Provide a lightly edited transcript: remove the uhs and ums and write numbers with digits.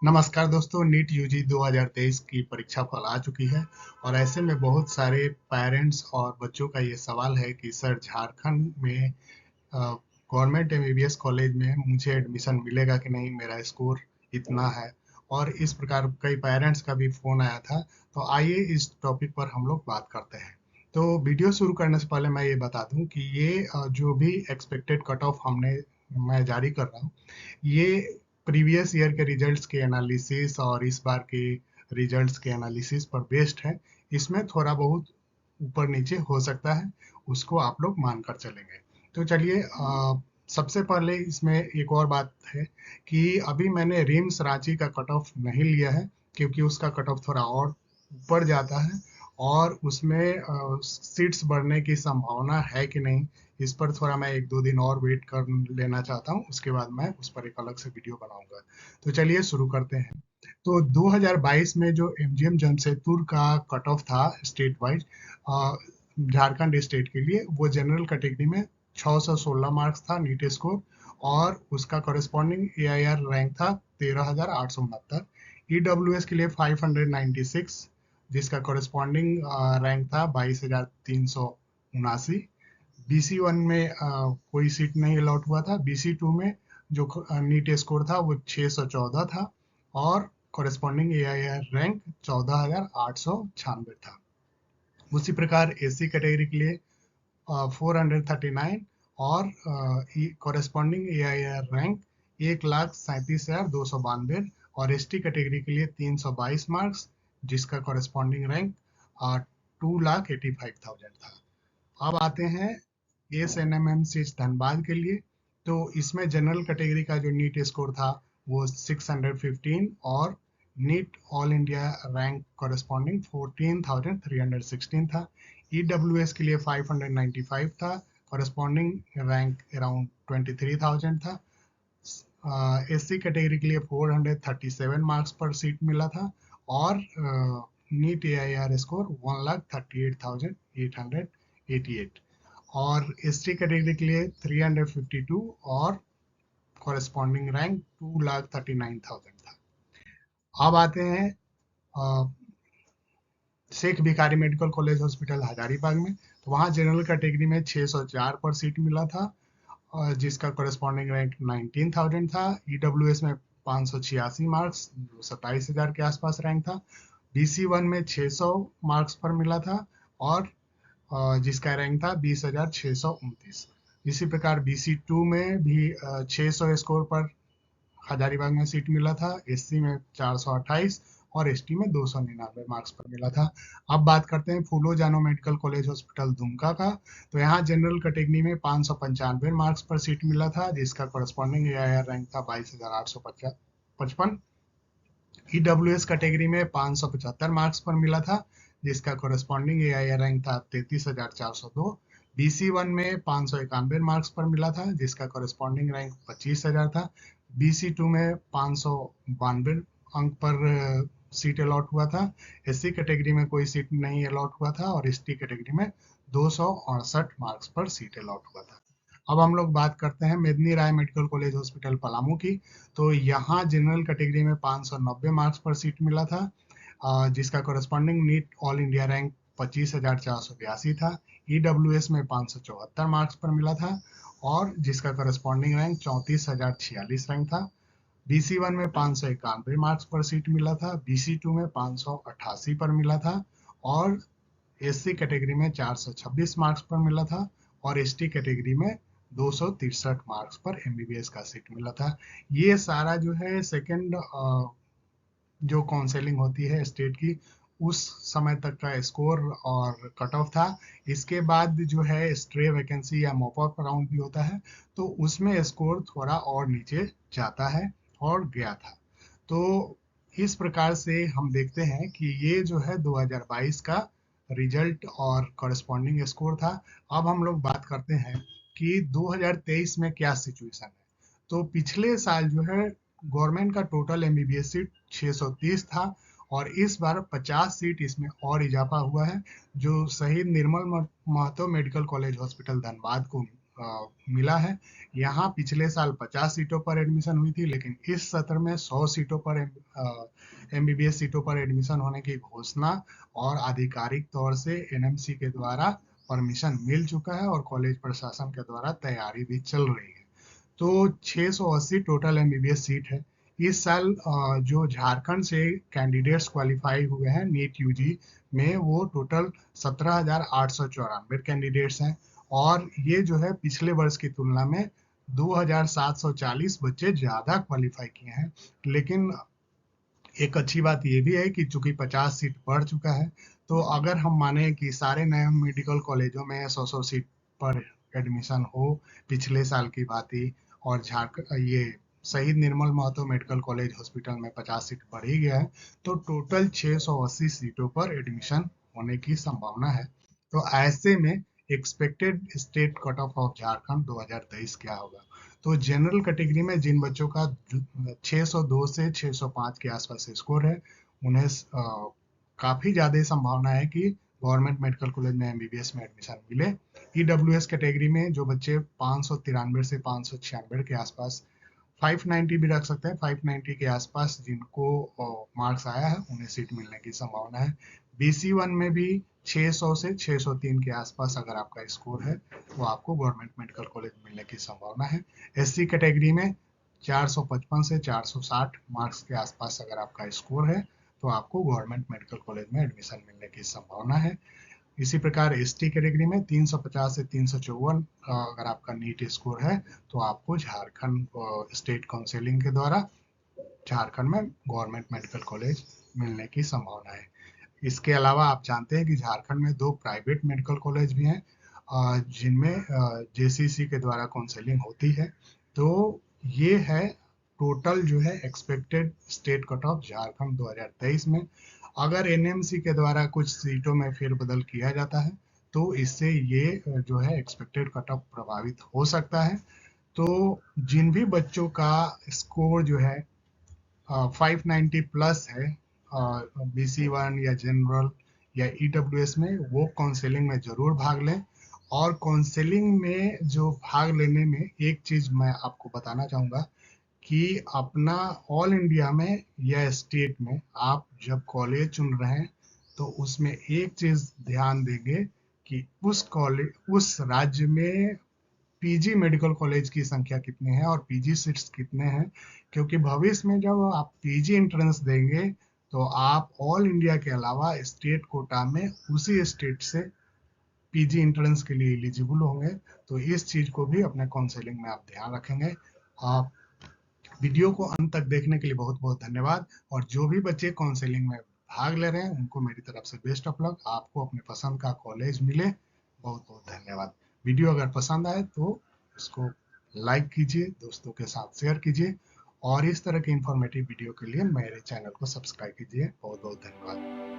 नमस्कार दोस्तों, NEET UG 2023 की परीक्षा फल आ चुकी है और ऐसे में बहुत सारे पेरेंट्स और बच्चों का ये सवाल है कि सर झारखंड में गवर्नमेंट एमबीबीएस कॉलेज में मुझे एडमिशन मिलेगा कि नहीं, मेरा स्कोर इतना है। और इस प्रकार कई पेरेंट्स का भी फ़ोन आया था। तो आइए इस टॉपिक पर हम लोग बात करते हैं। तो वीडियो शुरू करने से पहले मैं ये बता दूं कि ये जो भी एक्सपेक्टेड कट ऑफ मैं जारी कर रहा हूँ, ये प्रीवियस ईयर के रिजल्ट्स के एनालिसिस और इस बार के रिजल्ट्स के एनालिसिस पर बेस्ड है। इसमें थोड़ा बहुत ऊपर नीचे हो सकता है, उसको आप लोग मान कर चलेंगे। तो चलिए, सबसे पहले इसमें एक और बात है कि अभी मैंने रिम्स रांची का कट ऑफ नहीं लिया है, क्योंकि उसका कट ऑफ थोड़ा और ऊपर जाता है और उसमें सीट्स बढ़ने की संभावना है कि नहीं, इस पर थोड़ा मैं एक दो दिन और वेट कर लेना चाहता हूँ। उसके बाद मैं उस पर एक अलग से वीडियो बनाऊंगा। तो चलिए शुरू करते हैं। तो 2022 में जो एमजीएम जमशेदपुर का कट ऑफ था स्टेट वाइज, झारखंड स्टेट के लिए, वो जनरल कैटेगरी में 616 मार्क्स था नीट स्कोर, और उसका कॉरेस्पॉन्डिंग एआईआर रैंक था 13,869। ईडब्ल्यूएस के लिए 596, जिसका कॉरेस्पॉन्डिंग रैंक था 22,379। बीसी वन में कोई सीट नहीं अलॉट हुआ था। बीसी टू में जो नीट स्कोर था वो 614 था, और कॉरेस्पॉन्डिंग एआईआर रैंक 14,896 था। उसी प्रकार एसी कैटेगरी के लिए 439, और कॉरेस्पॉन्डिंग एआईआर रैंक 1,37,292, और एसटी कैटेगरी के लिए 322 मार्क्स, जिसका कॉरेस्पॉन्डिंग रैंक 2,85,000 था। अब आते हैं S N M M C Dhanbad के लिए। तो इसमें जनरल कैटेगरी का जो नीट स्कोर था वो 615, और NEET all India rank corresponding 14,316 था। ईडब्ल्यूएस के लिए 595 था, कॉरेस्पॉन्डिंग रैंक अराउंड 23,000 था। एससी कैटेगरी के लिए 437 मार्क्स पर सीट मिला था, और नीट एआईआर स्कोर 1,38,888, और एसटी कैटेगरी के लिए 352, और कॉरेस्पॉन्डिंग रैंक 2,39,000 था। अब आते हैं Sheikh Bhikhari medical college hospital Hazaribagh में। तो वहाँ जनरल कैटेगरी में 604 पर सीट मिला था, जिसका कॉरेस्पॉन्डिंग रैंक 19,000 था। ईडब्ल्यूएस में 586 मार्क्स, 27,000 के आसपास रैंक था। बीसी वन में 600 मार्क्स पर मिला था, और जिसका रैंक था 20,629। इसी प्रकार बीसी टू में भी 600 स्कोर पर हजारीबाग में सीट मिला था। एससी में 428, और एसटी में 299 मार्क्स पर मिला था। अब बात करते हैं फूलो जानो मेडिकल कॉलेज हॉस्पिटल दुमका का। तो यहाँ जनरल कैटेगरी में 595 मार्क्स पर सीट मिला था, जिसका कॉरेस्पॉन्डिंग एआईआर रैंक था 22,855। ईडब्ल्यूएस कैटेगरी में 575 मार्क्स पर मिला था, जिसका कॉरेस्पॉन्डिंग एआईआर रैंक था 33,402। बीसी वन में 591 मार्क्स पर मिला था, जिसका कॉरेस्पॉन्डिंग रैंक 25,000 था। बीसी टू में 592 अंक पर सीट अलॉट हुआ था। एससी कैटेगरी में कोई सीट नहीं अलॉट हुआ था, और एसटी कैटेगरी में 268 मार्क्स पर सीट अलॉट हुआ था। अब हम लोग बात करते हैं मेदिनी राय मेडिकल कॉलेज हॉस्पिटल पलामू की। तो यहाँ जनरल कैटेगरी में 590 मार्क्स पर सीट मिला था, जिसका corresponding NEET all India rank 25,482 था। ईडब्ल्यूएस में 574 मार्क्स पर मिला था, और जिसका कॉरेस्पॉन्डिंग रैंक 34,046 रैंक था। बीसी वन में 591 मार्क्स पर सीट मिला था। बीसी टू में 588 पर मिला था, और एससी कैटेगरी में 426 मार्क्स पर मिला था, और एसटी कैटेगरी में 263 मार्क्स पर एमबीबीएस का सीट मिला था। ये सारा जो है सेकंड जो काउंसलिंग होती है स्टेट की, उस समय तक का स्कोर और कट ऑफ था। इसके बाद जो है स्ट्रे वैकेंसी या मॉप अप राउंड भी होता है, तो उसमें स्कोर थोड़ा और नीचे जाता है, और गया था। तो इस प्रकार से हम देखते हैं कि ये जो है 2022 का रिजल्ट और कॉरेस्पॉन्डिंग स्कोर था। अब हम लोग बात करते हैं कि 2023 में क्या सिचुएशन है। तो पिछले साल जो है गवर्नमेंट का टोटल एमबीबीएस सीट 630 था, और इस बार 50 सीट इसमें और इजाफा हुआ है, जो शहीद Nirmal Mahato medical college hospital Dhanbad को मिला है। यहाँ पिछले साल 50 सीटों पर एडमिशन हुई थी, लेकिन इस सत्र में 100 सीटों पर एमबीबीएस सीटों पर एडमिशन होने की घोषणा और आधिकारिक तौर से एनएमसी के द्वारा परमिशन मिल चुका है और कॉलेज प्रशासन के द्वारा तैयारी भी चल रही है। तो 680 टोटल एमबीबीएस सीट है। इस साल जो झारखंड से कैंडिडेट्स क्वालिफाई हुए हैं नीट यूजी में, वो टोटल 17,894 कैंडिडेट्स हैं। और ये जो है पिछले वर्ष की तुलना में 2,740 बच्चे ज्यादा क्वालिफाई किए हैं। लेकिन एक अच्छी बात ये भी है कि चूंकि 50 सीट बढ़ चुका है, तो अगर हम माने कि सारे नए मेडिकल कॉलेजों में 100-100 सीट पर एडमिशन हो पिछले साल की बात ही, और झारखंड ये शहीद Nirmal Mahato medical college hospital में 50 सीट बढ़ ही गया है, तो टोटल 680 सीटों पर एडमिशन होने की संभावना है। तो ऐसे में expected state cut off of Jharkhand 2023 क्या होगा? तो जनरल कैटेगरी में जिन बच्चों का 602 से 605 के आसपास स्कोर है, उन्हें काफी ज्यादा संभावना है कि गवर्नमेंट मेडिकल कॉलेज में एमबीबीएस में एडमिशन मिले। ईडब्ल्यूएस कैटेगरी में जो बच्चे 593 से 596 के आसपास, 590 भी रख सकते हैं, 590 के आसपास जिनको मार्क्स आया है, उन्हें सीट मिलने की संभावना है। BC1 में भी 600 से 603 के आसपास अगर आपका स्कोर है, तो आपको गवर्नमेंट मेडिकल कॉलेज मिलने की संभावना है। SC कैटेगरी में 455 से 460 मार्क्स के आसपास अगर आपका स्कोर है, तो आपको गवर्नमेंट मेडिकल कॉलेज में एडमिशन मिलने की संभावना है। इसी प्रकार एसटी कैटेगरी में 350 से 354 अगर आपका नीट स्कोर है, तो आपको झारखंड स्टेट काउंसिलिंग के द्वारा झारखंड में गवर्नमेंट मेडिकल कॉलेज मिलने की संभावना है। इसके अलावा आप जानते हैं कि झारखंड में 2 प्राइवेट मेडिकल कॉलेज भी हैं जिनमें जेसीसी के द्वारा काउंसिलिंग होती है। तो ये है टोटल जो है expected state cut off Jharkhand 2023 में। अगर एनएमसी के द्वारा कुछ सीटों में फेरबदल किया जाता है, तो इससे ये जो है एक्सपेक्टेड कट ऑफ प्रभावित हो सकता है। तो जिन भी बच्चों का स्कोर जो है 590 प्लस है BC1 या जनरल या ईडब्ल्यूएस में, वो काउंसलिंग में जरूर भाग लें। और काउंसलिंग में जो भाग लेने में एक चीज मैं आपको बताना चाहूंगा कि अपना ऑल इंडिया में या स्टेट में आप जब कॉलेज चुन रहे हैं, तो उसमें एक चीज ध्यान देंगे कि उस कॉलेज उस राज्य में पीजी मेडिकल कॉलेज की संख्या कितनी है और पीजी सीट्स कितने हैं। क्योंकि भविष्य में जब आप पीजी एंट्रेंस देंगे, तो आप ऑल इंडिया के अलावा स्टेट कोटा में उसी स्टेट से पीजी एंट्रेंस के लिए एलिजिबल होंगे। तो इस चीज को भी अपने काउंसलिंग में आप ध्यान रखेंगे। आप वीडियो को अंत तक देखने के लिए बहुत बहुत धन्यवाद। और जो भी बच्चे काउंसलिंग में भाग ले रहे हैं, उनको मेरी तरफ से बेस्ट ऑफ लक। आपको अपने पसंद का कॉलेज मिले। बहुत बहुत धन्यवाद। वीडियो अगर पसंद आए तो इसको लाइक कीजिए, दोस्तों के साथ शेयर कीजिए, और इस तरह के इंफॉर्मेटिव वीडियो के लिए मेरे चैनल को सब्सक्राइब कीजिए। बहुत बहुत धन्यवाद।